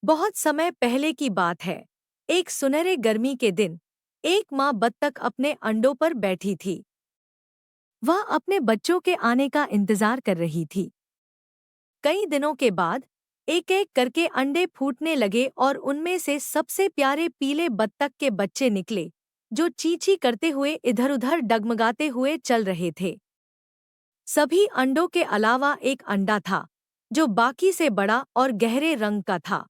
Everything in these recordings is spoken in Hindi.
बहुत समय पहले की बात है। एक सुनहरे गर्मी के दिन एक माँ बत्तख अपने अंडों पर बैठी थी। वह अपने बच्चों के आने का इंतजार कर रही थी। कई दिनों के बाद एक एक करके अंडे फूटने लगे और उनमें से सबसे प्यारे पीले बत्तख के बच्चे निकले, जो चींची करते हुए इधर-उधर डगमगाते हुए चल रहे थे। सभी अंडों के अलावा एक अंडा था, जो बाकी से बड़ा और गहरे रंग का था।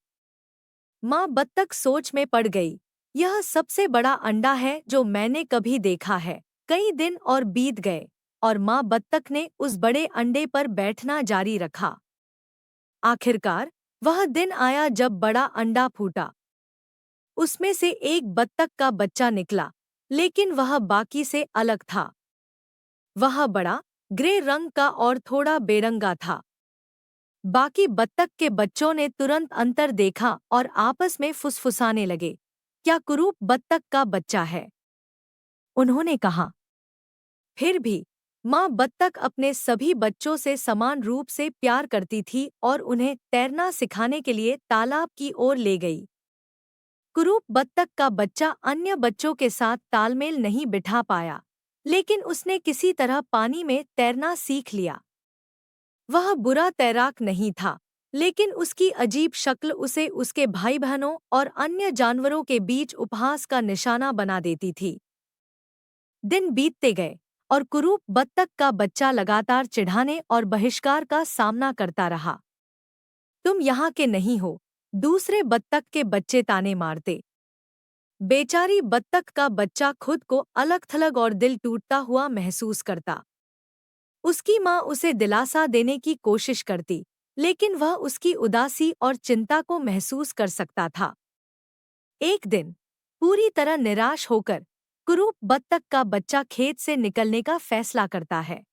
माँ बत्तख सोच में पड़ गई। यह सबसे बड़ा अंडा है जो मैंने कभी देखा है। कई दिन और बीत गए और माँ बत्तख ने उस बड़े अंडे पर बैठना जारी रखा। आखिरकार वह दिन आया जब बड़ा अंडा फूटा। उसमें से एक बत्तख का बच्चा निकला, लेकिन वह बाकी से अलग था। वह बड़ा, ग्रे रंग का और थोड़ा बेरंगा था। बाकी बत्तख के बच्चों ने तुरंत अंतर देखा और आपस में फुसफुसाने लगे। क्या कुरूप बत्तख का बच्चा है? उन्होंने कहा। फिर भी माँ बत्तख अपने सभी बच्चों से समान रूप से प्यार करती थी और उन्हें तैरना सिखाने के लिए तालाब की ओर ले गई। कुरूप बत्तख का बच्चा अन्य बच्चों के साथ तालमेल नहीं बिठा पाया, लेकिन उसने किसी तरह पानी में तैरना सीख लिया। वह बुरा तैराक नहीं था, लेकिन उसकी अजीब शक्ल उसे उसके भाई बहनों और अन्य जानवरों के बीच उपहास का निशाना बना देती थी। दिन बीतते गए और कुरूप बत्तख का बच्चा लगातार चिढ़ाने और बहिष्कार का सामना करता रहा। तुम यहाँ के नहीं हो, दूसरे बत्तख के बच्चे ताने मारते। बेचारी बत्तख का बच्चा खुद को अलग-थलग और दिल टूटता हुआ महसूस करता। उसकी माँ उसे दिलासा देने की कोशिश करती, लेकिन वह उसकी उदासी और चिंता को महसूस कर सकता था। एक दिन, पूरी तरह निराश होकर, कुरूप बत्तख का बच्चा खेत से निकलने का फैसला करता है।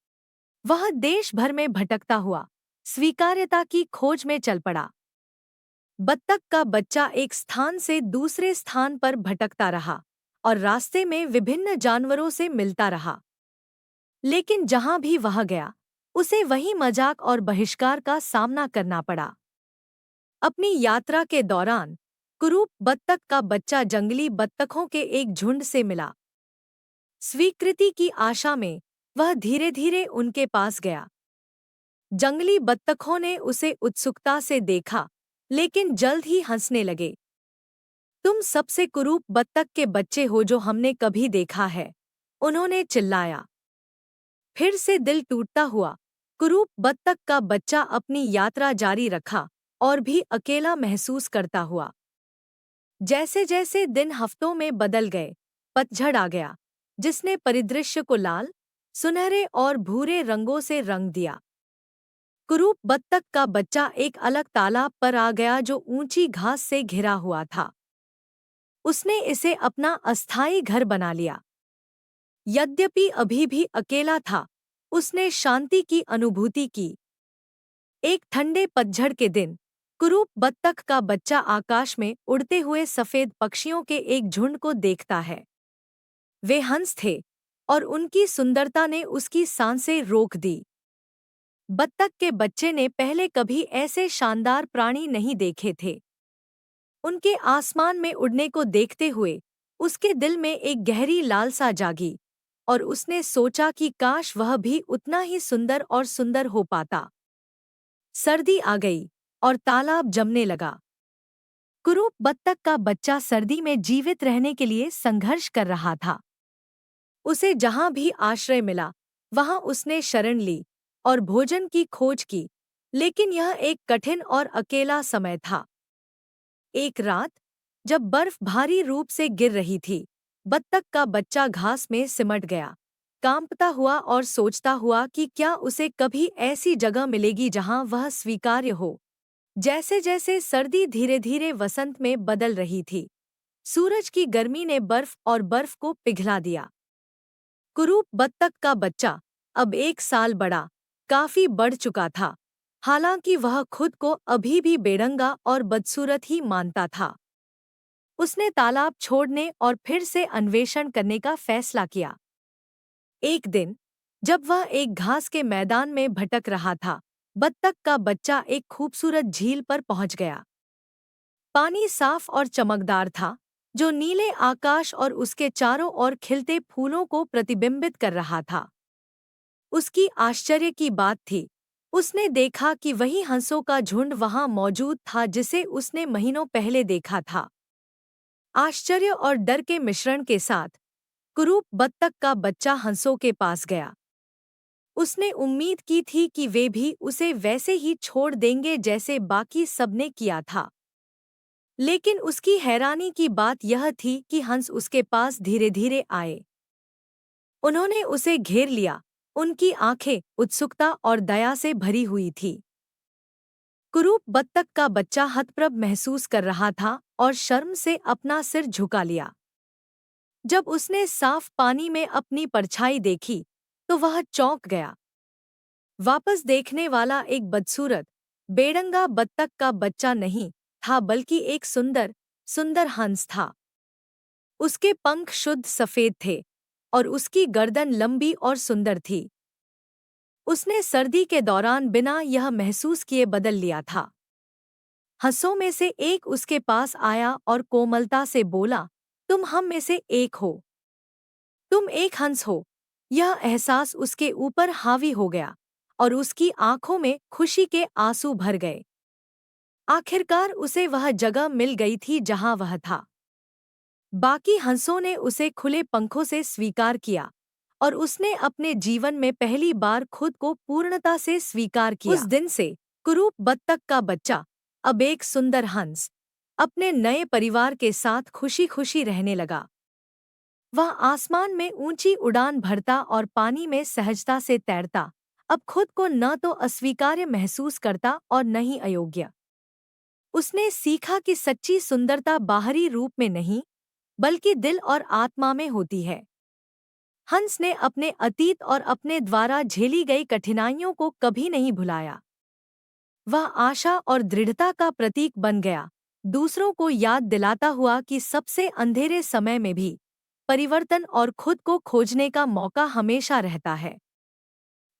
वह देश भर में भटकता हुआ स्वीकार्यता की खोज में चल पड़ा। बत्तख का बच्चा एक स्थान से दूसरे स्थान पर भटकता रहा और रास्ते में विभिन्न जानवरों से मिलता रहा। लेकिन जहां भी वह गया, उसे वही मजाक और बहिष्कार का सामना करना पड़ा। अपनी यात्रा के दौरान कुरूप बत्तख का बच्चा जंगली बत्तखों के एक झुंड से मिला। स्वीकृति की आशा में वह धीरे-धीरे उनके पास गया। जंगली बत्तखों ने उसे उत्सुकता से देखा, लेकिन जल्द ही हंसने लगे। तुम सबसे कुरूप बत्तख के बच्चे हो जो हमने कभी देखा है, उन्होंने चिल्लाया। फिर से दिल टूटता हुआ कुरूप बत्तख का बच्चा अपनी यात्रा जारी रखा और भी अकेला महसूस करता हुआ। जैसे जैसे दिन हफ्तों में बदल गए, पतझड़ आ गया, जिसने परिदृश्य को लाल, सुनहरे और भूरे रंगों से रंग दिया। कुरूप बत्तख का बच्चा एक अलग तालाब पर आ गया जो ऊंची घास से घिरा हुआ था। उसने इसे अपना अस्थायी घर बना लिया। यद्यपि अभी भी अकेला था, उसने शांति की अनुभूति की। एक ठंडे पतझड़ के दिन, कुरूप बत्तख का बच्चा आकाश में उड़ते हुए सफेद पक्षियों के एक झुंड को देखता है। वे हंस थे और उनकी सुंदरता ने उसकी सांसें रोक दी। बत्तख के बच्चे ने पहले कभी ऐसे शानदार प्राणी नहीं देखे थे। उनके आसमान में उड़ने को देखते हुए उसके दिल में एक गहरी लालसा जागी और उसने सोचा कि काश वह भी उतना ही सुंदर और सुंदर हो पाता। सर्दी आ गई और तालाब जमने लगा। कुरूप बत्तख का बच्चा सर्दी में जीवित रहने के लिए संघर्ष कर रहा था। उसे जहां भी आश्रय मिला, वहां उसने शरण ली और भोजन की खोज की, लेकिन यह एक कठिन और अकेला समय था। एक रात, जब बर्फ भारी रूप से गिर रही थी, बत्तख का बच्चा घास में सिमट गया, कांपता हुआ और सोचता हुआ कि क्या उसे कभी ऐसी जगह मिलेगी जहां वह स्वीकार्य हो। जैसे जैसे सर्दी धीरे धीरे वसंत में बदल रही थी, सूरज की गर्मी ने बर्फ और बर्फ को पिघला दिया। कुरूप बत्तख का बच्चा अब 1 साल बड़ा, काफी बढ़ चुका था, हालांकि वह खुद को अभी भी बेढंगा और बदसूरत ही मानता था। उसने तालाब छोड़ने और फिर से अन्वेषण करने का फैसला किया। एक दिन, जब वह एक घास के मैदान में भटक रहा था, बत्तख का बच्चा एक खूबसूरत झील पर पहुंच गया। पानी साफ और चमकदार था, जो नीले आकाश और उसके चारों ओर खिलते फूलों को प्रतिबिंबित कर रहा था। उसकी आश्चर्य की बात थी, उसने देखा कि वही हंसों का झुंड वहां मौजूद था जिसे उसने महीनों पहले देखा था। आश्चर्य और डर के मिश्रण के साथ कुरूप बत्तख का बच्चा हंसों के पास गया। उसने उम्मीद की थी कि वे भी उसे वैसे ही छोड़ देंगे जैसे बाकी सबने किया था। लेकिन उसकी हैरानी की बात यह थी कि हंस उसके पास धीरे धीरे आए। उन्होंने उसे घेर लिया, उनकी आंखें उत्सुकता और दया से भरी हुई थी। कुरूप बत्तख का बच्चा हतप्रभ महसूस कर रहा था और शर्म से अपना सिर झुका लिया। जब उसने साफ पानी में अपनी परछाई देखी, तो वह चौंक गया। वापस देखने वाला एक बदसूरत, बेढंगा बत्तख का बच्चा नहीं था बल्कि एक सुंदर, सुंदर हंस था। उसके पंख शुद्ध सफेद थे और उसकी गर्दन लंबी और सुंदर थी। उसने सर्दी के दौरान बिना यह महसूस किए बदल लिया था। हंसों में से एक उसके पास आया और कोमलता से बोला, तुम हम में से एक हो। तुम एक हंस हो। यह एहसास उसके ऊपर हावी हो गया और उसकी आंखों में खुशी के आंसू भर गए। आखिरकार उसे वह जगह मिल गई थी जहां वह था। बाकी हंसों ने उसे खुले पंखों से स्वीकार किया और उसने अपने जीवन में पहली बार खुद को पूर्णता से स्वीकार किया। उस दिन से कुरूप बत्तख का बच्चा, अब एक सुंदर हंस, अपने नए परिवार के साथ खुशी खुशी रहने लगा। वह आसमान में ऊंची उड़ान भरता और पानी में सहजता से तैरता, अब खुद को न तो अस्वीकार्य महसूस करता और न ही अयोग्य। उसने सीखा कि सच्ची सुंदरता बाहरी रूप में नहीं, बल्कि दिल और आत्मा में होती है। हंस ने अपने अतीत और अपने द्वारा झेली गई कठिनाइयों को कभी नहीं भुलाया। वह आशा और दृढ़ता का प्रतीक बन गया, दूसरों को याद दिलाता हुआ कि सबसे अंधेरे समय में भी परिवर्तन और खुद को खोजने का मौका हमेशा रहता है।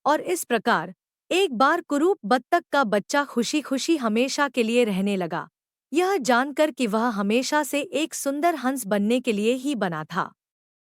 और इस प्रकार एक बार कुरूप बत्तख का बच्चा खुशी खुशी हमेशा के लिए रहने लगा, यह जानकर कि वह हमेशा से एक सुंदर हंस बनने के लिए ही बना था।